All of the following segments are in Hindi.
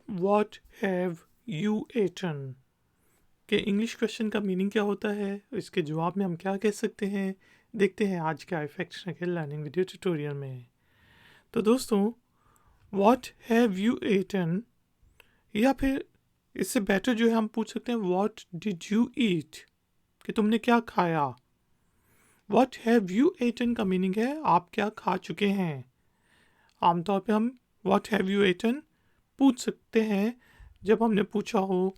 What have you eaten? के इंग्लिश क्वेश्चन का मीनिंग क्या होता है, इसके जवाब में हम क्या कह सकते हैं, देखते हैं आज का इफेक्शन के लर्निंग वीडियो ट्यूटोरियल में। तो दोस्तों, व्हाट हैव यू ईटन, या फिर इससे बेटर जो है हम पूछ सकते हैं व्हाट डिड यू ईट, कि तुमने क्या खाया। व्हाट हैव यू ईटन का मीनिंग है आप क्या खा चुके हैं। आमतौर पे हम व्हाट हैव यू ईटन पूछ सकते हैं जब हमने पूछा हो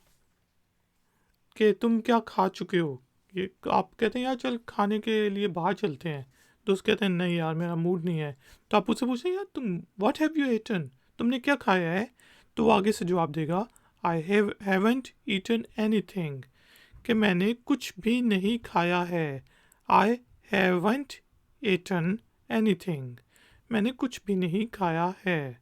कि तुम क्या खा चुके हो। ये आप कहते हैं यार चल खाने के लिए बाहर चलते हैं, दोस्त कहते हैं नहीं यार मेरा मूड नहीं है, तो आप उससे पूछें यार तुम व्हाट हैव यू ईटन, तुमने क्या खाया है। तो वो आगे से जवाब देगा आई हैवंट ईटन एनीथिंग, कि मैंने कुछ भी नहीं खाया है। आई हैवंट ईटन एनीथिंग, मैंने कुछ भी नहीं खाया है।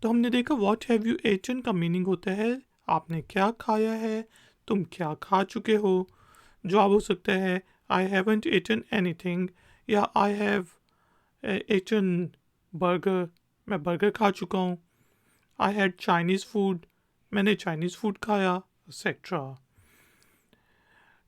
तो हमने देखा व्हाट हैव यू ईटन का मीनिंग होता है आपने क्या खाया है, तुम क्या खा चुके हो। जवाब हो सकता है आई हैवंट ईटन एनीथिंग, या आई हैव ईटन बर्गर, मैं बर्गर खा चुका हूँ। आई हैड चाइनीज़ फूड, मैंने चाइनीज़ फूड खाया, एक्सेट्रा।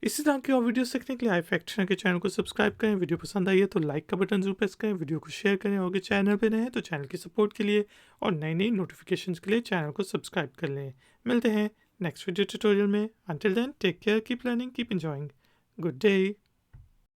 इसी तरह की और वीडियो सीखने के लिए आई फैक्शन के चैनल को सब्सक्राइब करें। वीडियो पसंद आई है तो लाइक का बटन जरूर प्रेस करें, वीडियो को शेयर करें, और अगर चैनल पे नए हैं तो चैनल की सपोर्ट के लिए और नई नई नोटिफिकेशंस के लिए चैनल को सब्सक्राइब कर लें। मिलते हैं नेक्स्ट वीडियो ट्यूटोरियल में। Until then take care, keep learning, keep enjoying, good day.